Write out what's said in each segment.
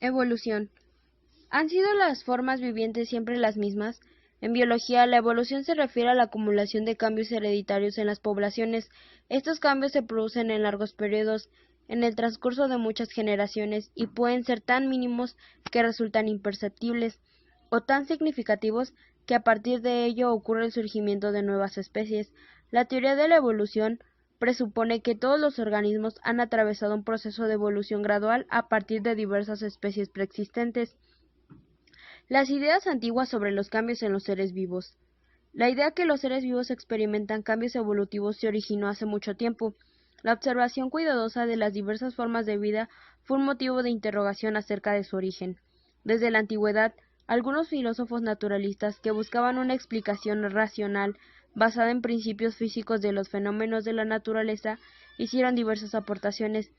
Evolución. ¿Han sido las formas vivientes siempre las mismas? En biología, la evolución se refiere a la acumulación de cambios hereditarios en las poblaciones. Estos cambios se producen en largos periodos, en el transcurso de muchas generaciones, y pueden ser tan mínimos que resultan imperceptibles, o tan significativos que a partir de ello ocurre el surgimiento de nuevas especies. La teoría de la evolución presupone que todos los organismos han atravesado un proceso de evolución gradual a partir de diversas especies preexistentes. Las ideas antiguas sobre los cambios en los seres vivos. La idea que los seres vivos experimentan cambios evolutivos se originó hace mucho tiempo. La observación cuidadosa de las diversas formas de vida fue un motivo de interrogación acerca de su origen. Desde la antigüedad, algunos filósofos naturalistas que buscaban una explicación racional basada en principios físicos de los fenómenos de la naturaleza hicieron diversas aportaciones,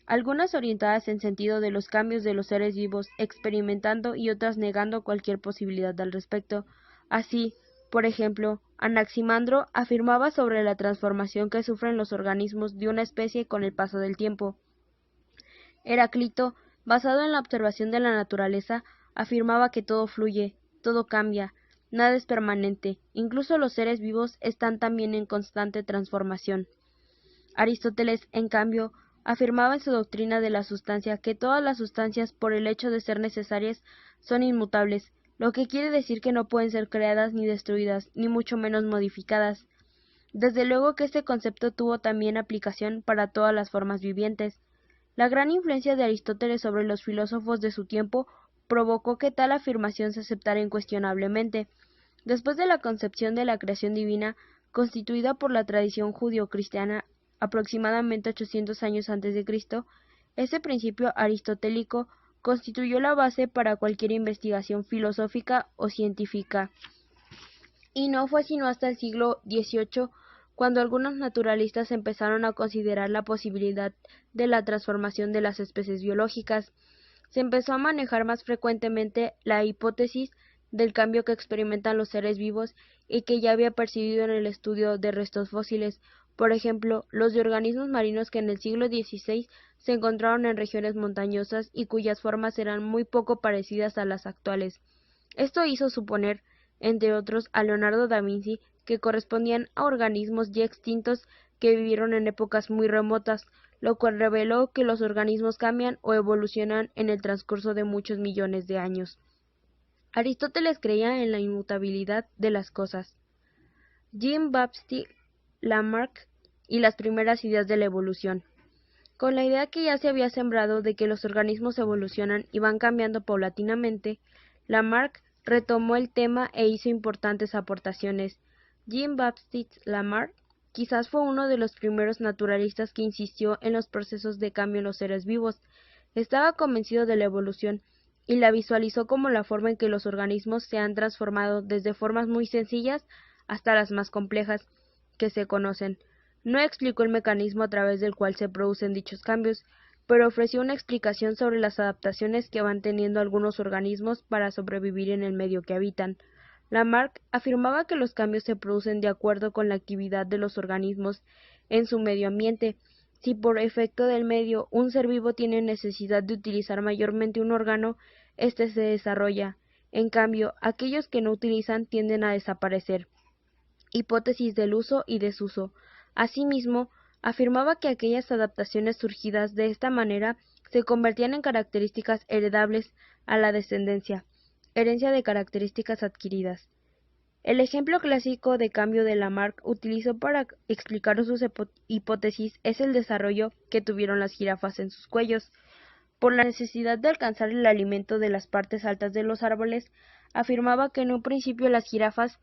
algunas orientadas en sentido de los cambios de los seres vivos experimentando y otras negando cualquier posibilidad al respecto. Así, por ejemplo, Anaximandro afirmaba sobre la transformación que sufren los organismos de una especie con el paso del tiempo. Heráclito, basado en la observación de la naturaleza, afirmaba que todo fluye, todo cambia, nada es permanente, incluso los seres vivos están también en constante transformación. Aristóteles, en cambio, afirmaba en su doctrina de la sustancia que todas las sustancias, por el hecho de ser necesarias, son inmutables, lo que quiere decir que no pueden ser creadas ni destruidas, ni mucho menos modificadas. Desde luego que este concepto tuvo también aplicación para todas las formas vivientes. La gran influencia de Aristóteles sobre los filósofos de su tiempo provocó que tal afirmación se aceptara incuestionablemente. Después de la concepción de la creación divina, constituida por la tradición judío-cristiana aproximadamente 800 años antes de Cristo, ese principio aristotélico constituyó la base para cualquier investigación filosófica o científica. Y no fue sino hasta el siglo XVIII cuando algunos naturalistas empezaron a considerar la posibilidad de la transformación de las especies biológicas. Se empezó a manejar más frecuentemente la hipótesis del cambio que experimentan los seres vivos y que ya había percibido en el estudio de restos fósiles, por ejemplo, los de organismos marinos que en el siglo XVI se encontraron en regiones montañosas y cuyas formas eran muy poco parecidas a las actuales. Esto hizo suponer, entre otros, a Leonardo da Vinci, que correspondían a organismos ya extintos que vivieron en épocas muy remotas, lo cual reveló que los organismos cambian o evolucionan en el transcurso de muchos millones de años. Aristóteles creía en la inmutabilidad de las cosas. Jean-Baptiste Lamarck y las primeras ideas de la evolución. Con la idea que ya se había sembrado de que los organismos evolucionan y van cambiando paulatinamente, Lamarck retomó el tema e hizo importantes aportaciones. Jean-Baptiste Lamarck quizás fue uno de los primeros naturalistas que insistió en los procesos de cambio en los seres vivos. Estaba convencido de la evolución y la visualizó como la forma en que los organismos se han transformado desde formas muy sencillas hasta las más complejas que se conocen. No explicó el mecanismo a través del cual se producen dichos cambios, pero ofreció una explicación sobre las adaptaciones que van teniendo algunos organismos para sobrevivir en el medio que habitan. Lamarck afirmaba que los cambios se producen de acuerdo con la actividad de los organismos en su medio ambiente. Si por efecto del medio un ser vivo tiene necesidad de utilizar mayormente un órgano, éste se desarrolla. En cambio, aquellos que no utilizan tienden a desaparecer. Hipótesis del uso y desuso. Asimismo, afirmaba que aquellas adaptaciones surgidas de esta manera se convertían en características heredables a la descendencia, herencia de características adquiridas. El ejemplo clásico de cambio de Lamarck utilizó para explicar sus hipótesis es el desarrollo que tuvieron las jirafas en sus cuellos. Por la necesidad de alcanzar el alimento de las partes altas de los árboles, afirmaba que en un principio las jirafas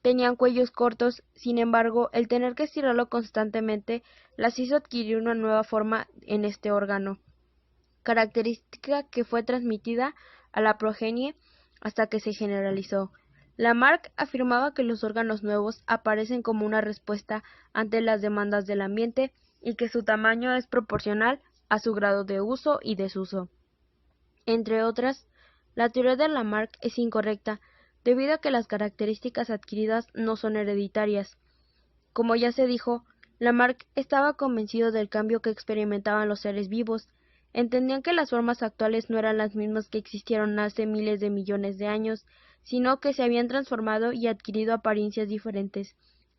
tenían cuellos cortos, sin embargo, el tener que estirarlo constantemente las hizo adquirir una nueva forma en este órgano, característica que fue transmitida a la progenie hasta que se generalizó. Lamarck afirmaba que los órganos nuevos aparecen como una respuesta ante las demandas del ambiente y que su tamaño es proporcional a su grado de uso y desuso. Entre otras, la teoría de Lamarck es incorrecta, debido a que las características adquiridas no son hereditarias. Como ya se dijo, Lamarck estaba convencido del cambio que experimentaban los seres vivos. Entendían que las formas actuales no eran las mismas que existieron hace miles de millones de años, sino que se habían transformado y adquirido apariencias diferentes.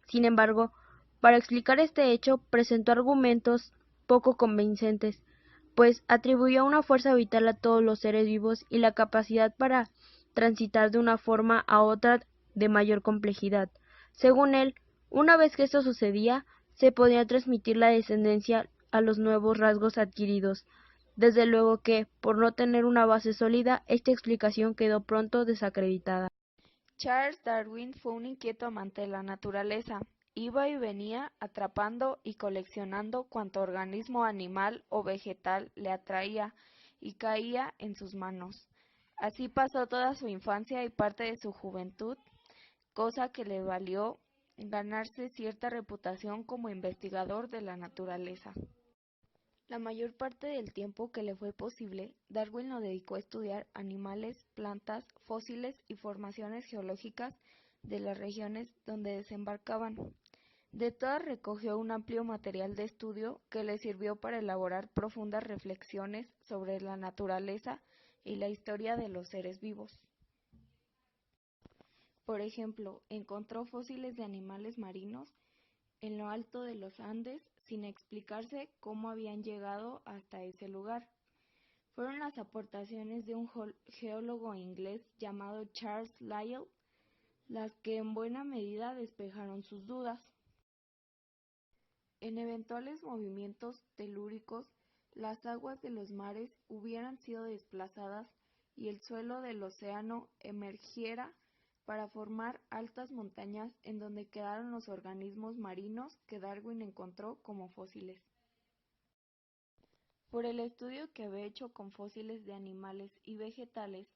Sin embargo, para explicar este hecho, presentó argumentos poco convincentes, pues atribuyó una fuerza vital a todos los seres vivos y la capacidad para transitar de una forma a otra de mayor complejidad. Según él, una vez que esto sucedía, se podía transmitir la descendencia a los nuevos rasgos adquiridos. Desde luego que, por no tener una base sólida, esta explicación quedó pronto desacreditada. Charles Darwin fue un inquieto amante de la naturaleza. Iba y venía atrapando y coleccionando cuanto organismo animal o vegetal le atraía y caía en sus manos. Así pasó toda su infancia y parte de su juventud, cosa que le valió ganarse cierta reputación como investigador de la naturaleza. La mayor parte del tiempo que le fue posible, Darwin lo dedicó a estudiar animales, plantas, fósiles y formaciones geológicas de las regiones donde desembarcaban. De todas recogió un amplio material de estudio que le sirvió para elaborar profundas reflexiones sobre la naturaleza y la historia de los seres vivos. Por ejemplo, encontró fósiles de animales marinos en lo alto de los Andes sin explicarse cómo habían llegado hasta ese lugar. Fueron las aportaciones de un geólogo inglés llamado Charles Lyell las que en buena medida despejaron sus dudas. En eventuales movimientos telúricos, las aguas de los mares hubieran sido desplazadas y el suelo del océano emergiera para formar altas montañas en donde quedaron los organismos marinos que Darwin encontró como fósiles. Por el estudio que había hecho con fósiles de animales y vegetales,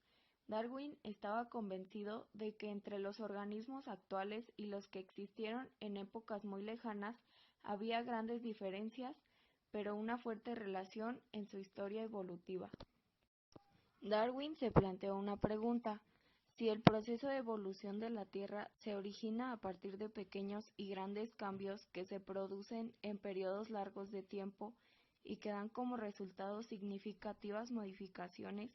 Darwin estaba convencido de que entre los organismos actuales y los que existieron en épocas muy lejanas había grandes diferencias, pero una fuerte relación en su historia evolutiva. Darwin se planteó una pregunta: si el proceso de evolución de la Tierra se origina a partir de pequeños y grandes cambios que se producen en periodos largos de tiempo y que dan como resultado significativas modificaciones,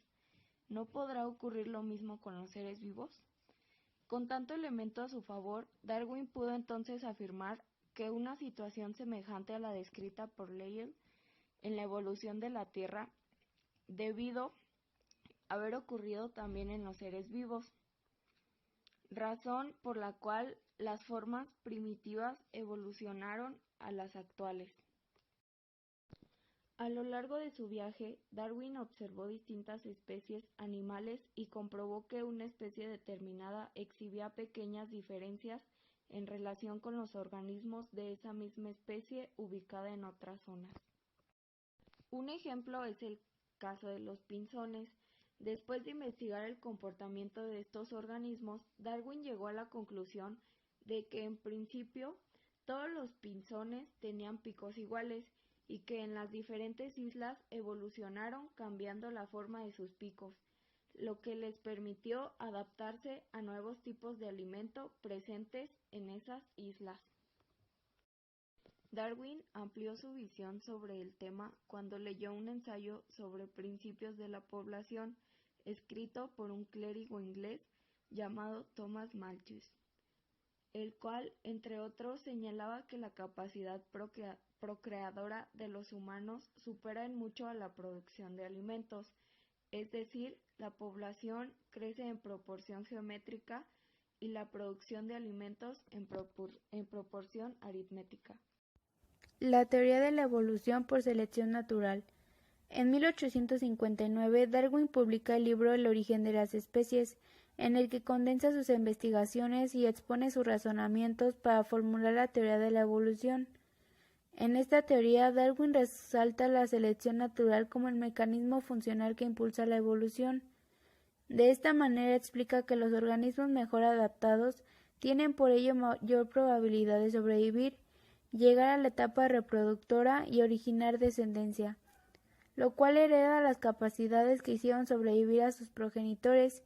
¿no podrá ocurrir lo mismo con los seres vivos? Con tanto elemento a su favor, Darwin pudo entonces afirmar que una situación semejante a la descrita por Lyell en la evolución de la Tierra debido haber ocurrido también en los seres vivos, razón por la cual las formas primitivas evolucionaron a las actuales. A lo largo de su viaje, Darwin observó distintas especies animales y comprobó que una especie determinada exhibía pequeñas diferencias en relación con los organismos de esa misma especie ubicada en otras zonas. Un ejemplo es el caso de los pinzones. Después de investigar el comportamiento de estos organismos, Darwin llegó a la conclusión de que en principio todos los pinzones tenían picos iguales y que en las diferentes islas evolucionaron cambiando la forma de sus picos, lo que les permitió adaptarse a nuevos tipos de alimento presentes en esas islas. Darwin amplió su visión sobre el tema cuando leyó un ensayo sobre principios de la población escrito por un clérigo inglés llamado Thomas Malthus, el cual, entre otros, señalaba que la capacidad procreadora de los humanos supera en mucho a la producción de alimentos, es decir, la población crece en proporción geométrica y la producción de alimentos en proporción aritmética. La teoría de la evolución por selección natural. En 1859, Darwin publica el libro El origen de las especies, en el que condensa sus investigaciones y expone sus razonamientos para formular la teoría de la evolución. En esta teoría, Darwin resalta la selección natural como el mecanismo funcional que impulsa la evolución. De esta manera explica que los organismos mejor adaptados tienen por ello mayor probabilidad de sobrevivir, llegar a la etapa reproductora y originar descendencia, lo cual hereda las capacidades que hicieron sobrevivir a sus progenitores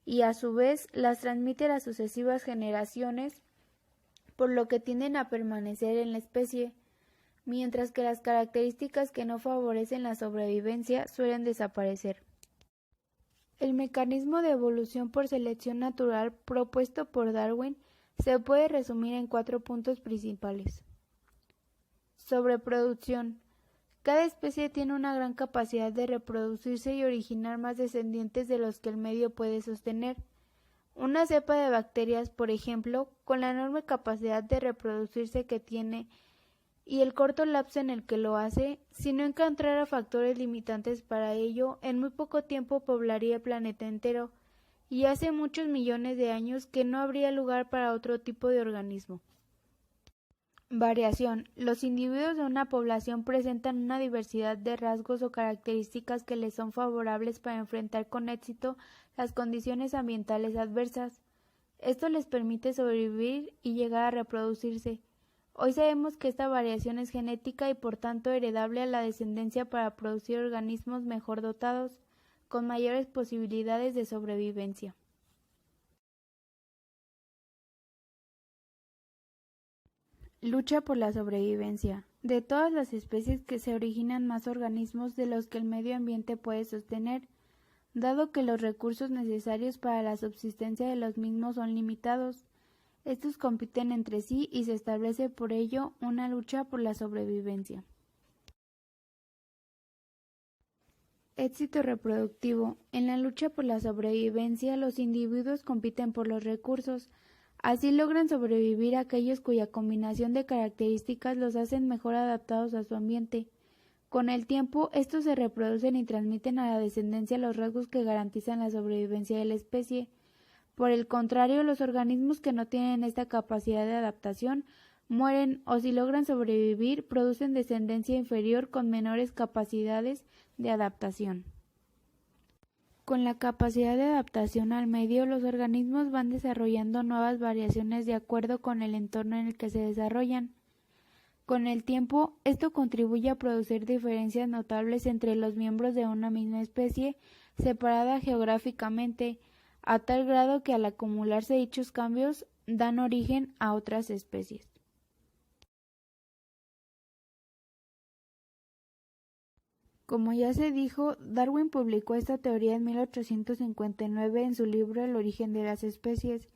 y a su vez las transmite a las sucesivas generaciones, por lo que tienden a permanecer en la especie. mientras que las características que no favorecen la sobrevivencia suelen desaparecer. El mecanismo de evolución por selección natural propuesto por Darwin se puede resumir en 4 puntos principales. Sobreproducción. Cada especie tiene una gran capacidad de reproducirse y originar más descendientes de los que el medio puede sostener. Una cepa de bacterias, por ejemplo, con la enorme capacidad de reproducirse que tiene y el corto lapso en el que lo hace, si no encontrara factores limitantes para ello, en muy poco tiempo poblaría el planeta entero, y hace muchos millones de años que no habría lugar para otro tipo de organismo. Variación. Los individuos de una población presentan una diversidad de rasgos o características que les son favorables para enfrentar con éxito las condiciones ambientales adversas. Esto les permite sobrevivir y llegar a reproducirse. Hoy sabemos que esta variación es genética y por tanto heredable a la descendencia para producir organismos mejor dotados, con mayores posibilidades de sobrevivencia. Lucha por la sobrevivencia. De todas las especies que se originan más organismos de los que el medio ambiente puede sostener, dado que los recursos necesarios para la subsistencia de los mismos son limitados. Estos compiten entre sí y se establece por ello una lucha por la sobrevivencia. Éxito reproductivo. En la lucha por la sobrevivencia, los individuos compiten por los recursos. Así logran sobrevivir aquellos cuya combinación de características los hacen mejor adaptados a su ambiente. Con el tiempo, estos se reproducen y transmiten a la descendencia los rasgos que garantizan la sobrevivencia de la especie. Por el contrario, los organismos que no tienen esta capacidad de adaptación mueren o si logran sobrevivir, producen descendencia inferior con menores capacidades de adaptación. Con la capacidad de adaptación al medio, los organismos van desarrollando nuevas variaciones de acuerdo con el entorno en el que se desarrollan. Con el tiempo, esto contribuye a producir diferencias notables entre los miembros de una misma especie, separada geográficamente, a tal grado que al acumularse dichos cambios dan origen a otras especies. Como ya se dijo, Darwin publicó esta teoría en 1859 en su libro El origen de las especies,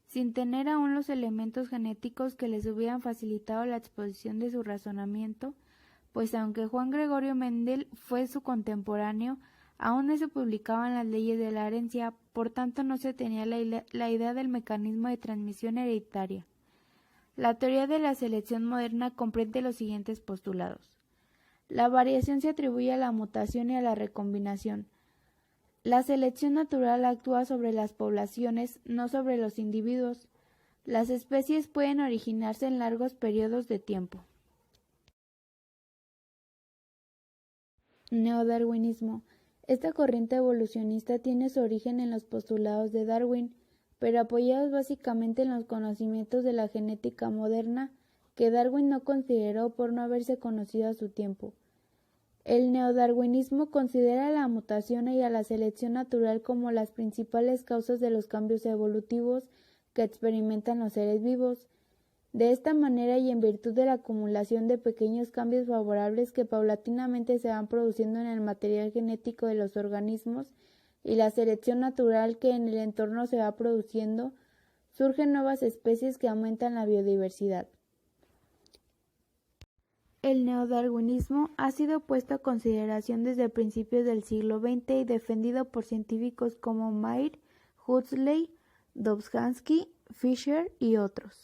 sin tener aún los elementos genéticos que les hubieran facilitado la exposición de su razonamiento, pues aunque Juan Gregorio Mendel fue su contemporáneo, aún no se publicaban las leyes de la herencia, por tanto no se tenía la idea del mecanismo de transmisión hereditaria. La teoría de la selección moderna comprende los siguientes postulados. La variación se atribuye a la mutación y a la recombinación. La selección natural actúa sobre las poblaciones, no sobre los individuos. Las especies pueden originarse en largos periodos de tiempo. Neodarwinismo. Esta corriente evolucionista tiene su origen en los postulados de Darwin, pero apoyados básicamente en los conocimientos de la genética moderna que Darwin no consideró por no haberse conocido a su tiempo. El neodarwinismo considera a la mutación y a la selección natural como las principales causas de los cambios evolutivos que experimentan los seres vivos. De esta manera y en virtud de la acumulación de pequeños cambios favorables que paulatinamente se van produciendo en el material genético de los organismos y la selección natural que en el entorno se va produciendo, surgen nuevas especies que aumentan la biodiversidad. El neodarwinismo ha sido puesto a consideración desde principios del siglo XX y defendido por científicos como Mayr, Huxley, Dobzhansky, Fisher y otros.